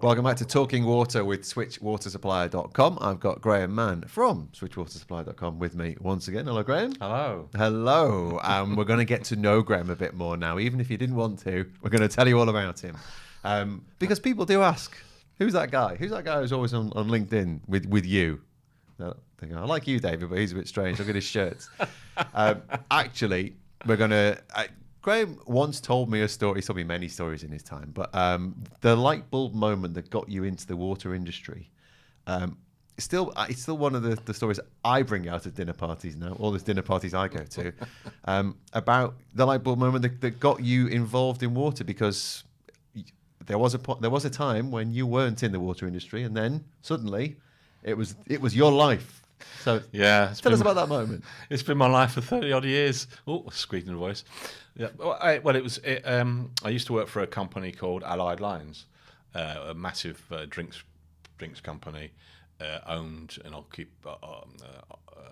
Welcome back to Talking Water with SwitchWaterSupplier.com. I've got Graham Mann from SwitchWaterSupplier.com with me once again. Hello, Graham. Hello. Hello. We're going to get to know Graham a bit more now. Even if you didn't want to, we're going to tell you all about him. Because people do ask, who's that guy? Who's that guy who's always on LinkedIn with you? I like you, David, but he's a bit strange. Look at his shirts. Actually, we're going to... Graham once told me a story. He's told me many stories in his time, but the light bulb moment that got you into the water industry, it's still one of the stories I bring out at dinner parties now, all these dinner parties I go to, about the light bulb moment that got you involved in water, because there was a time when you weren't in the water industry, and then suddenly it was your life. So yeah, tell us about that moment. It's been my life for 30 odd years. Oh, squeaking voice. Yeah. I used to work for a company called Allied Lines, a massive drinks company, owned and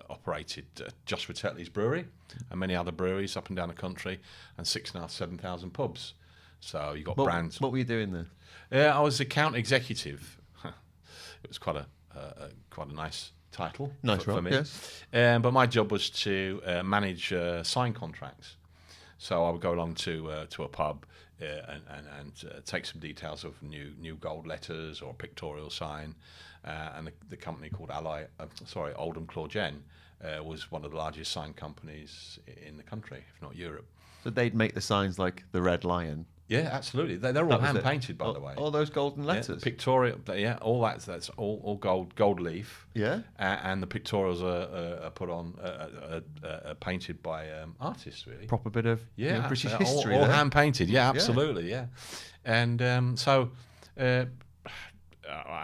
operated Joshua Tetley's brewery and many other breweries up and down the country, and 7,000 pubs. So you got brands. What were you doing there? Yeah, I was account executive. It was quite a nice title for me. Yes. But my job was to manage sign contracts. So I would go along to a pub and take some details of new gold letters or a pictorial sign. And the company called Oldham Clawgen was one of the largest sign companies in the country, if not Europe. So they'd make the signs like the Red Lion. Yeah, absolutely. They're all hand painted, by the way. All those golden letters. Yeah, pictorial, all that's all gold leaf. Yeah. And the pictorials are put on, painted by artists, really. Proper bit of British history. All hand painted. Yeah, absolutely. Yeah. And so I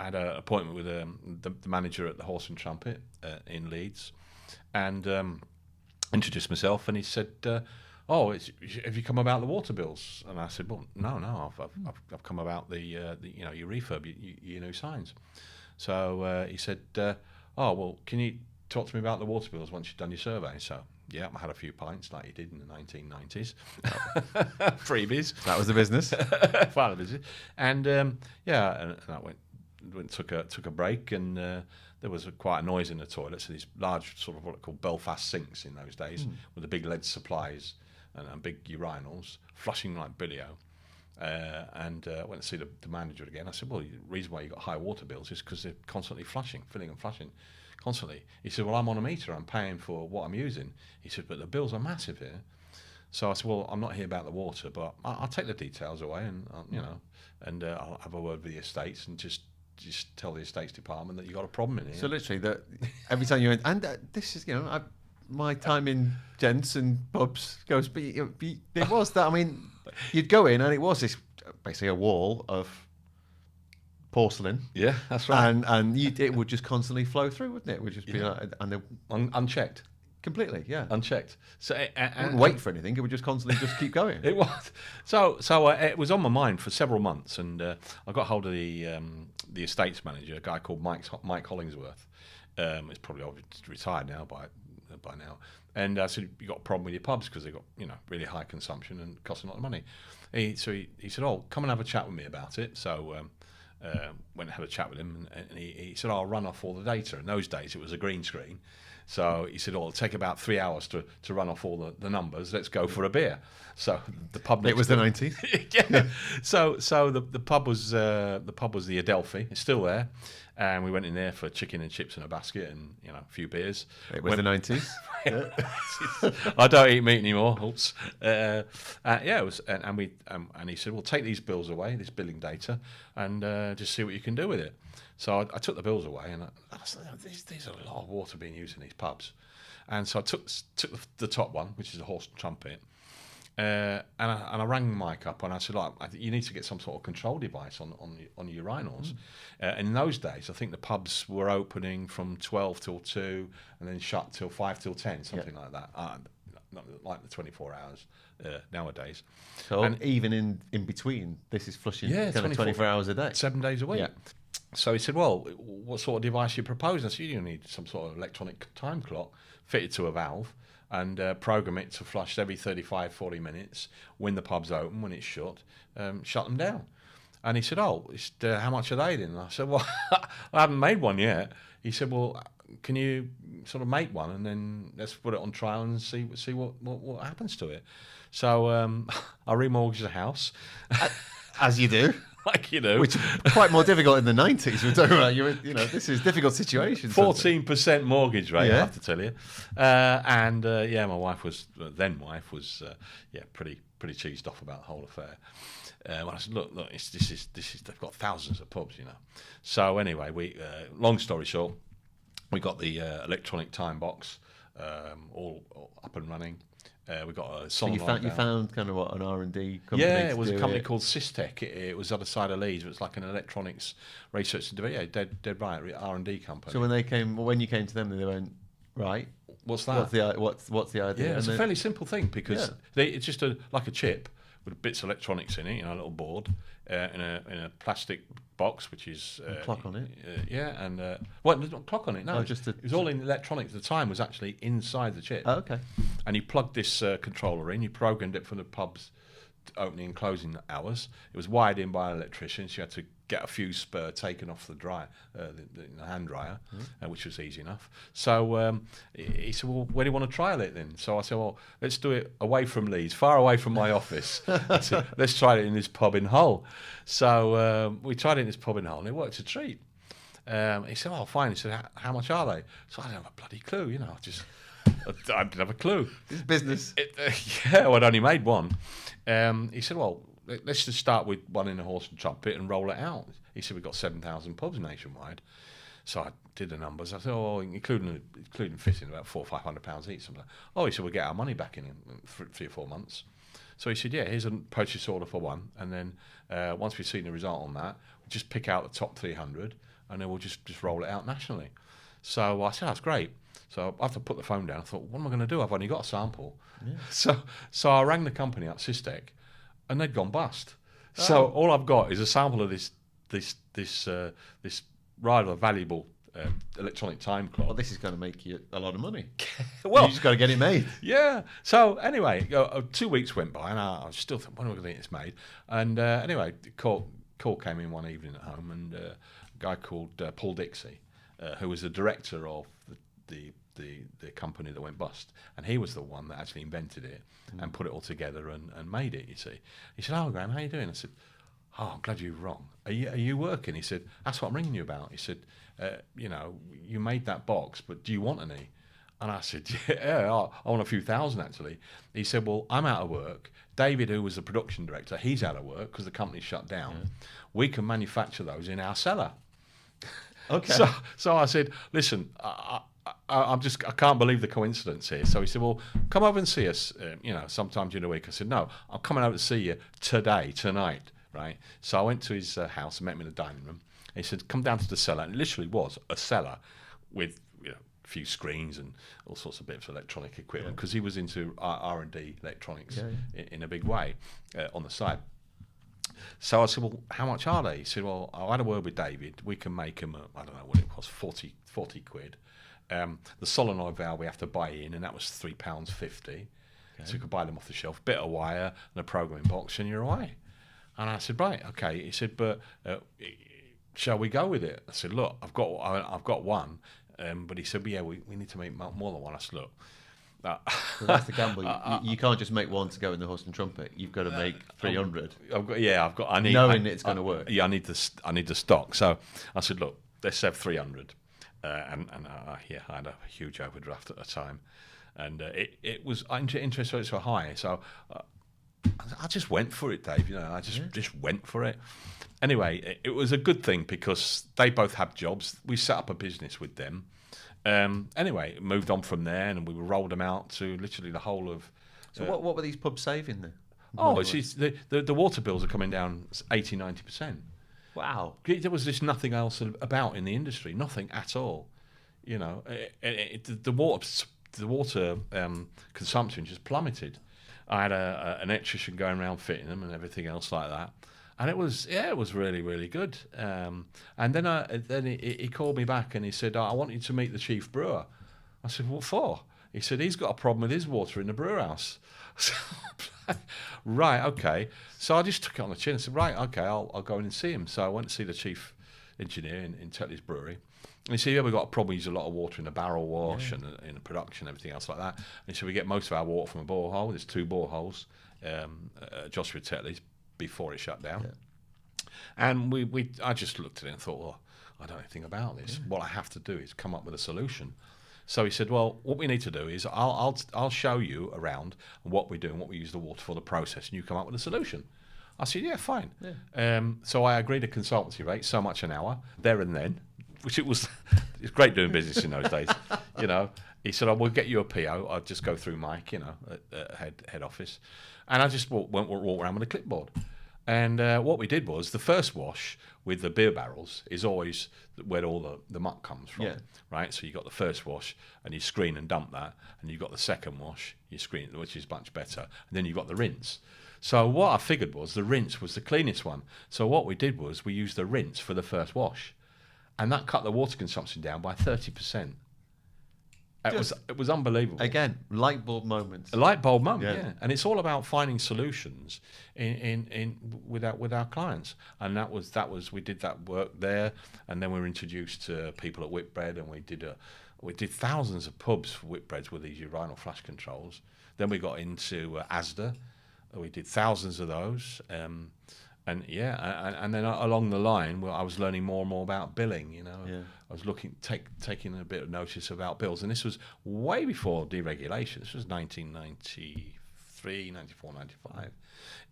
had an appointment with the manager at the Horse and Trumpet in Leeds, and introduced myself, and he said, have you come about the water bills? And I said, well, no, I've come about the your refurb, your new signs. So he said, well, can you talk to me about the water bills once you've done your survey? So yeah, I had a few pints like you did in the 1990s, freebies. That was the business. Part of the business. And and I went took a break, and there was quite a noise in the toilets. So these large sort of what are called Belfast sinks in those days, with the big lead supplies and big urinals, flushing like Billy-O. And went to see the manager again. I said, well, the reason why you got high water bills is because they're constantly filling and flushing, constantly. He said, well, I'm on a meter, I'm paying for what I'm using. He said, but the bills are massive here. So I said, well, I'm not here about the water, but I'll take the details away, and I'll have a word with the estates and just tell the estates department that you got a problem in here. So literally, every time you went, and this is my time in gents and pubs goes, but it was that. I mean, you'd go in and it was this basically a wall of porcelain. Yeah, that's right. And it would just constantly flow through, wouldn't it? It would just be unchecked. Completely, yeah. Unchecked. So it wouldn't wait for anything. It would just constantly just keep going. It was. So it was on my mind for several months, and I got hold of the estates manager, a guy called Mike Hollingsworth. He's probably retired now by now. And I said, you got a problem with your pubs because they've got really high consumption and cost a lot of money. He said, oh, come and have a chat with me about it. So went and had a chat with him, and he said, I'll run off all the data. In those days, it was a green screen. So he said, it'll take about 3 hours to run off all the numbers. Let's go for a beer. So the pub... It was the 90s. Yeah. So the pub was the Adelphi. It's still there. And we went in there for chicken and chips in a basket and a few beers. It was the 90s. I don't eat meat anymore. Oops. It was, and he said, well, take these bills away, this billing data, and just see what you can do with it. So I took the bills away, and I said, these are a lot of water being used in these pubs. And so I took the top one, which is a Horse and Trumpet, and I rang Mike up, and I said, you need to get some sort of control device on your urinals. And in those days, I think the pubs were opening from 12 till 2 and then shut till 5 till 10, something like that. Not like the 24 hours nowadays. So even in between, this is flushing 24 hours a day. 7 days a week. Yeah. So he said, well, what sort of device you propose? I said, you need some sort of electronic time clock fitted to a valve and program it to flush every 35, 40 minutes when the pub's open, when it's shut them down. And he said, "Oh, how much are they then?" And I said, "Well, I haven't made one yet." He said, "Well, can you sort of make one and then let's put it on trial and see what happens to it?" So I remortgaged the house, As you do. like you know, Which is quite more difficult in the 90s. We're talking about, this is a difficult situation. 14% mortgage rate, Yeah. I have to tell you. My wife was pretty cheesed off about the whole affair. When I said, look, this is they've got thousands of pubs, So anyway, we long story short, we got the electronic time box all up and running. We got a solenoid. You found kind of what, an R&D company? Yeah, it was a company called Systec. It was other side of Leeds. It was like an electronics research and development. Yeah, dead right, R&D company. So when you came to them, they went, right, what's that? What's the idea? Yeah, it's a fairly simple thing because it's just like a chip with bits of electronics in it, a little board in a plastic box, which is a clock on it. There's not a clock on it. No, just it was all in electronics. The time was actually inside the chip. Oh, okay. And you plugged this controller in. You programmed it for the pub's opening and closing hours. It was wired in by an electrician. So you had to get a fuse spur taken off the dryer, the hand dryer, which was easy enough. So he said, "Well, where do you want to trial it then?" So I said, "Well, let's do it away from Leeds, far away from my office." I said, "Let's try it in this pub in Hull." So we tried it in this pub in Hull, and it worked a treat. He said, "Oh, fine." He said, "How much are they?" So I didn't have a bloody clue, I didn't have a clue. This is business. I'd only made one. He said, "Well, let's just start with one in a horse and trumpet and roll it out." He said, "We've got 7,000 pubs nationwide." So I did the numbers. I said, "Oh, including fitting, about £400-500 each." Something. Oh, he said, "We'll get our money back in 3 or 4 months." So he said, "Yeah, here's a purchase order for one, and then once we've seen the result on that, we'll just pick out the top 300, and then we'll just roll it out nationally." So I said, "That's great." So after I put the phone down, I thought, what am I going to do? I've only got a sample. Yeah. So I rang the company up, Systec, and they'd gone bust. Oh. So all I've got is a sample of this rather valuable electronic time clock. Well, this is going to make you a lot of money. Well, you just got to get it made. Yeah. So anyway, 2 weeks went by, and I was still thinking, when am I going to get this made? And anyway, the call came in one evening at home, and a guy called Paul Dixie, who was the director of the company that went bust, and he was the one that actually invented it and put it all together and made it. You see, he said, "Oh, Graham, how you doing?" I said, "Oh, I'm glad you're wrong. Are you working?" He said, "That's what I'm ringing you about." He said, "You made that box, but do you want any?" And I said, "Yeah, I want a few thousand actually." He said, "Well, I'm out of work. David, who was the production director, he's out of work because the company's shut down. Yeah. We can manufacture those in our cellar." Okay. So I said, "Listen, I can't believe the coincidence here." So he said, "Well, come over and see us, sometime during the week." I said, "No, I'm coming over to see you tonight, right?" So I went to his house and met him in the dining room. And he said, "Come down to the cellar." And it literally was a cellar with a few screens and all sorts of bits of electronic equipment because he was into R&D electronics in a big way on the side. So I said, "Well, how much are they?" He said, "Well, I had a word with David. We can make them, I don't know what it cost, 40 quid. The solenoid valve we have to buy in, and that was £3.50. Okay. So you could buy them off the shelf, bit of wire and a programming box, and you're away." And I said, "Right, okay." He said, "But shall we go with it?" I said, "Look, I've got one." But he said, "Yeah, we need to make more than one." I said, "Look." So that's the gamble. You can't just make one to go in the horse and trumpet. You've got to make 300. I need knowing it's going to work. Yeah, I need the stock. So I said, "Look, let's have 300." I had a huge overdraft at the time, and it was interest rates were high. So I just went for it, Dave. I just went for it. Anyway, it was a good thing because they both had jobs. We set up a business with them. Anyway, moved on from there, and we rolled them out to literally the whole of. So what were these pubs saving then? Oh, the water bills are coming down 80-90%. Wow. There was just nothing else about in the industry, nothing at all. The water consumption just plummeted. I had an electrician going around fitting them and everything else like that. And it was really, really good. And then he called me back and he said, "I want you to meet the chief brewer." I said, "What for?" He said he's got a problem with his water in the brew house. So, right, okay. So I just took it on the chin and said, right, okay, I'll go in and see him. So I went to see the chief engineer in Tetley's brewery. And he said, yeah, we've got a problem. We use a lot of water in the barrel wash and in the production, everything else like that. And he said, we get most of our water from a borehole. There's 2 boreholes, Joshua Tetley's, before it shut down. Yeah. And I just looked at it and thought, well, I don't know anything about this. Yeah. What I have to do is come up with a solution. So he said, well, what we need to do is I'll show you around what we do and what we use the water for the process, and you come up with a solution. I said, yeah, fine. Yeah. So I agreed a consultancy rate, so much an hour, there and then, which it's great doing business in those days. You know, he said, I will get you a PO. I'll just go through Mike, you know, at head office. And I just walk around with a clipboard. And what we did was the first wash with the beer barrels is always where all the muck comes from, right? So you got the first wash and you screen and dump that, and you got the second wash, you screen, which is much better, and then you got the rinse. So what I figured was the rinse was the cleanest one. So what we did was we used the rinse for the first wash, and that cut the water consumption down by 30%. It was unbelievable. Again, light bulb moments. A light bulb moment, yeah. And it's all about finding solutions with our clients. And that was we did that work there, and then we were introduced to people at Whitbread, and we did thousands of pubs for Whitbreads with these urinal flush controls. Then we got into Asda. We did thousands of those. And then along the line, I was learning more and more about billing. You know, I was taking a bit of notice about bills, and this was way before deregulation. This was 1993, 94,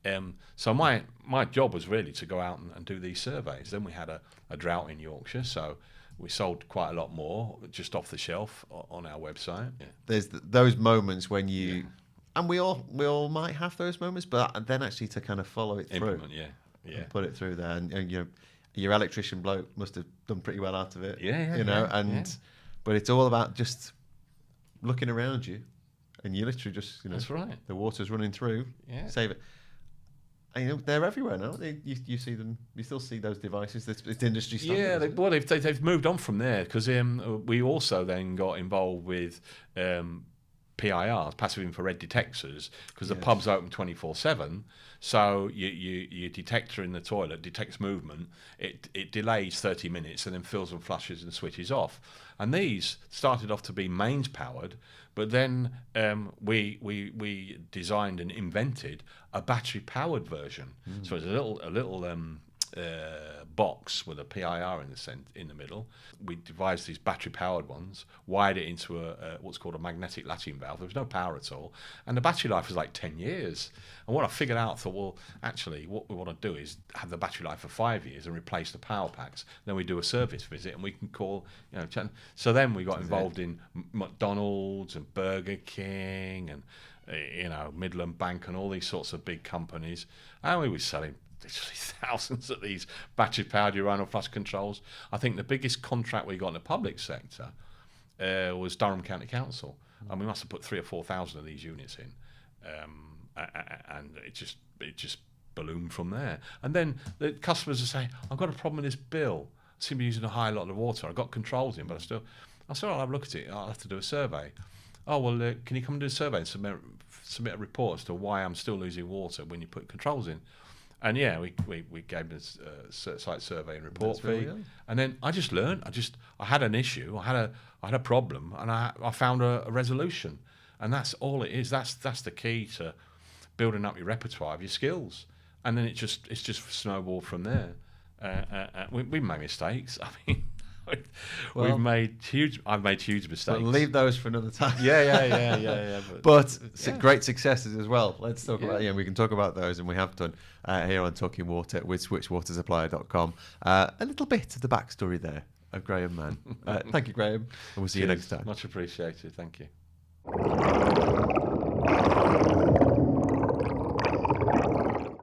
95. So my job was really to go out and do these surveys. Then we had a drought in Yorkshire, so we sold quite a lot more just off the shelf on our website. Yeah. There's those moments when you. Yeah. And we all might have those moments, but then actually to kind of follow it through, and put it through there, and you know, your electrician bloke must have done pretty well out of it, but it's all about just looking around you, and you literally just, you know, that's right. The water's running through, save it. And, you know, they're everywhere now. You see them. You still see those devices. It's industry standard. Yeah, they've moved on from there, because we also then got involved with. PIRs, passive infrared detectors, because the pub's open 24/7. So your detector in the toilet detects movement. It delays 30 minutes and then fills and flushes and switches off. And these started off to be mains powered, but then we designed and invented a battery powered version. So it's a little box with a PIR in the middle. We devised these battery-powered ones, wired it into what's called a magnetic latching valve. There was no power at all, and the battery life was like 10 years. And what I figured out, I thought, well, actually, what we want to do is have the battery life for 5 years and replace the power packs. Then we do a service visit, and we can call, you know. So then we got involved in McDonald's and Burger King and you know, Midland Bank and all these sorts of big companies, and we were selling literally thousands of these battery-powered urinal flush controls. I think the biggest contract we got in the public sector was Durham County Council, and we must have put 3,000 or 4,000 of these units in, and it just ballooned from there. And then the customers are saying, "I've got a problem with this bill. I seem to be using a high lot of water. I've got controls in, but I said, I'll have a look at it. I'll have to do a survey." "Oh, well, can you come and do a survey and submit a report as to why I'm still losing water when you put controls in?" And we gave them a site survey and report fee. And then I just learned. I had an issue. I had a problem, and I found a resolution. And that's all it is. That's the key to building up your repertoire of your skills. And then it's just snowballed from there. We made mistakes. I mean, I've made huge mistakes. But leave those for another time. Yeah. But great successes as well. Let's talk about. We can talk about those, and we have done here on Talking Water with switchwatersupplier.com. A little bit of the backstory there of Graham Mann. Thank you, Graham, and we'll see you next time. Much appreciated. Thank you.